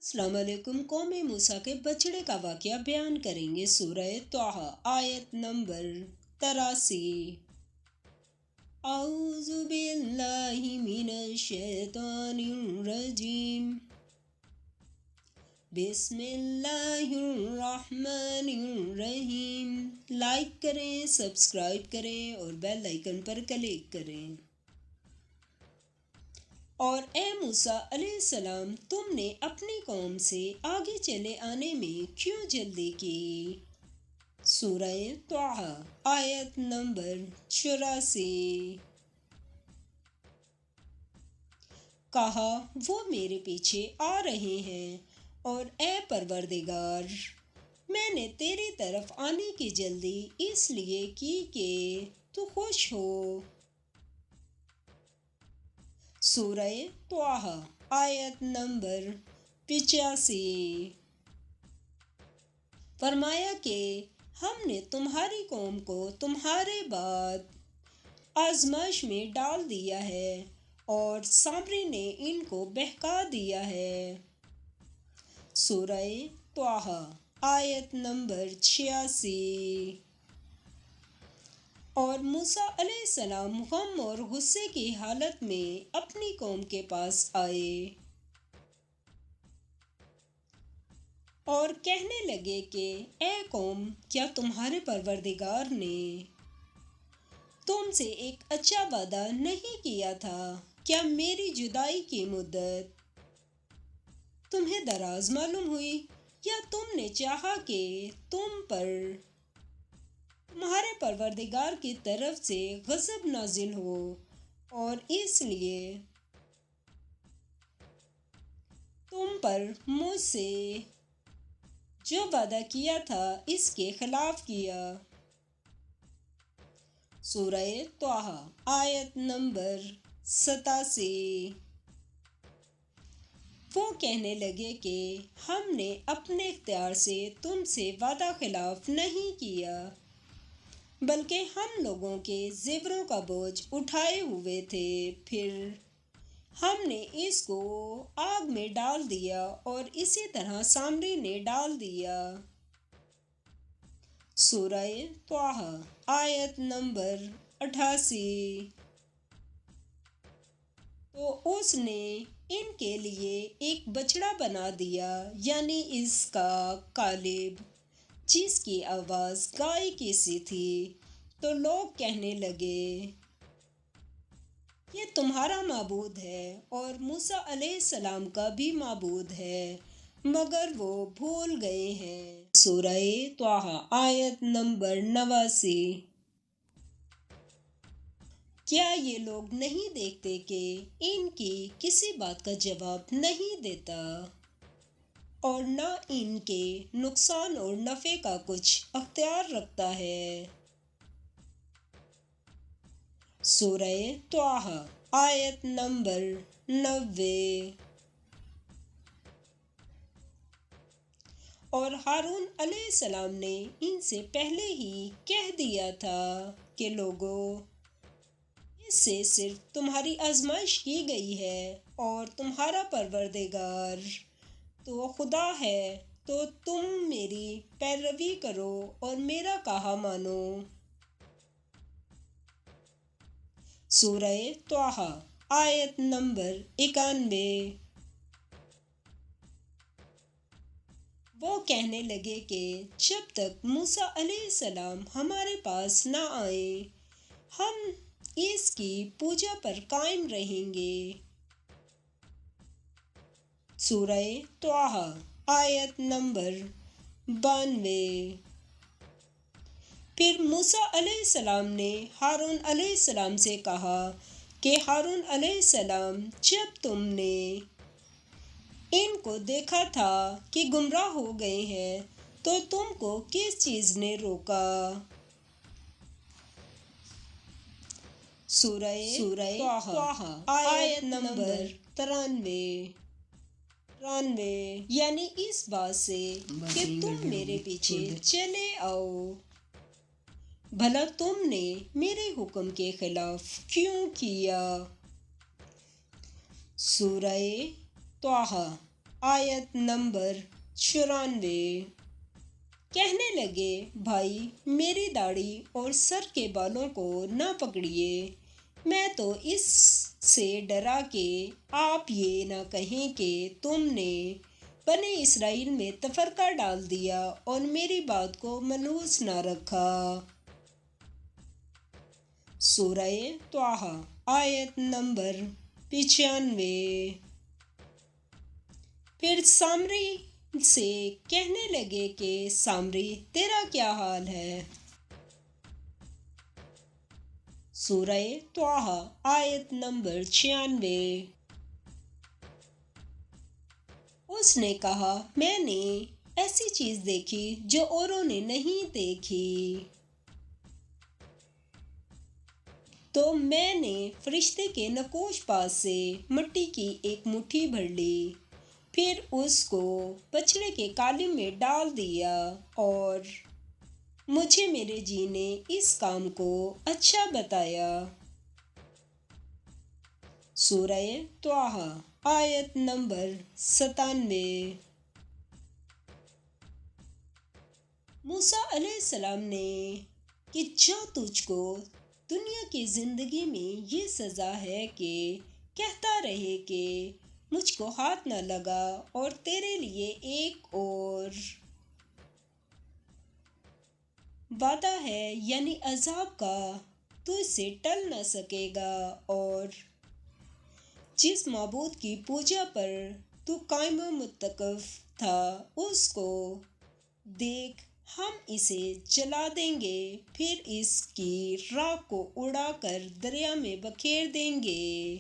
अस्सलाम वालेकुम। कौम मूसा के बछड़े का वाक़या बयान करेंगे। सूरह तौहा आयत नंबर 83। औज़ु बिल्लाहि मिनश शैतानिर रजीम। बिस्मिल्लाहिर रहमानिर रहीम। लाइक करें, सब्सक्राइब करें और बेल आइकन पर क्लिक करें। और ए मूसा अलैहिस्सलाम, तुमने अपनी कौम से आगे चले आने में क्यों जल्दी की? सूरह तौहा आयत नंबर 84। कहा, वो मेरे पीछे आ रहे हैं और ए परवरदिगार, मैंने तेरी तरफ आने की जल्दी इसलिए की कि तू खुश हो। सूरह तौहा आयत नंबर 85। फरमाया कि हमने तुम्हारी कौम को तुम्हारे बाद आजमाइश में डाल दिया है और सामरी ने इनको बहका दिया है। सूरह तौहा आयत नंबर 86। और मूसा अलैहिस्सलाम गम और गुस्से की हालत में अपनी कौम के पास आए और कहने लगे कि ए कौम, क्या तुम्हारे परवरदिगार ने तुमसे एक अच्छा वादा नहीं किया था? क्या मेरी जुदाई की मुद्दत तुम्हें दराज मालूम हुई, या तुमने चाहा कि तुम पर तुम्हारे परवरदिगार की तरफ से गज़ब नाजिल हो और इसलिए तुम पर मुझसे जो वादा किया था इसके खिलाफ किया? सूरह तौहा आयत नंबर 87। वो कहने लगे कि हमने अपने इख्तियार से तुमसे वादा खिलाफ नहीं किया, बल्कि हम लोगों के ज़ेवरों का बोझ उठाए हुए थे। फिर हमने इसको आग में डाल दिया और इसी तरह सामरी ने डाल दिया। सूरह तौहा आयत नंबर 88। तो उसने इनके लिए एक बछड़ा बना दिया, यानी इसका कालिब, जिसकी आवाज़ गाय की सी थी। तो लोग कहने लगे, ये तुम्हारा माबूद है और मूसा अलैहिस्सलाम का भी माबूद है, मगर वो भूल गए हैं। सूरह तौहा आयत नंबर 89। क्या ये लोग नहीं देखते कि इनकी किसी बात का जवाब नहीं देता और न इनके नुकसान और नफ़े का कुछ अख्तियार रखता है? सूरह तौहा आयत नंबर 90। और हारून अलैहिस्सलाम ने इनसे पहले ही कह दिया था कि लोगों, इससे सिर्फ तुम्हारी आजमाइश की गई है और तुम्हारा परवरदिगार तो खुदा है, तो तुम मेरी पैरवी करो और मेरा कहा मानो। सूरह तौहा आयत नंबर 91। वो कहने लगे कि जब तक मूसा अलैहिस्सलाम हमारे पास ना आए, हम इसकी पूजा पर कायम रहेंगे। सूरह तौहा आयत नंबर 92। फिर मूसा अलैहिस्सलाम ने हारून अलैहिस्सलाम से कहा कि हारून अलैहिस्सलाम, जब तुमने इनको देखा था कि गुमराह हो गए हैं, तो तुमको किस चीज़ ने रोका? सूरह तौहा आयत नंबर 93। यानी इस बात से कि तुम मेरे पीछे चले आओ। भला तुमने मेरे हुक्म के खिलाफ क्यों किया? सूरह तौहा آیت نمبر 94۔ کہنے لگے، بھائی میری داڑھی اور سر کے بالوں کو نہ پکڑیے، میں تو اس سے ڈرا کہ آپ یہ نہ کہیں کہ تم نے بنی اسرائیل میں تفرقہ ڈال دیا اور میری بات کو ملحوظ نہ رکھا۔ سورہ طٰہٰ آیت نمبر 95۔ پھر سامری سے کہنے لگے کہ سامری تیرا کیا حال ہے؟ سورہ طٰہٰ آیت نمبر 96۔ اس نے کہا، میں نے ایسی چیز دیکھی جو اوروں نے نہیں دیکھی۔ تو میں نے فرشتے کے نقوش پاس سے مٹی کی ایک مٹھی بھر لی، پھر اس کو بچڑے کے قالب میں ڈال دیا، اور مجھے میرے جی نے اس کام کو اچھا بتایا۔ سورہ طٰہٰ آیت نمبر 97۔ موسیٰ علیہ السلام نے کہ جا تجھ کو دنیا کی زندگی میں یہ سزا ہے کہ کہتا رہے کہ مجھ کو ہاتھ نہ لگا، اور تیرے لیے ایک اور وعدہ ہے، یعنی عذاب کا، تو اس سے ٹل نہ سکے گا، اور جس معبود کی پوجا پر تو قائم و متوقف تھا اس کو دیکھ، ہم اسے جلا دیں گے، پھر اس کی راکھ کو اڑا کر دریا میں بکھیر دیں گے۔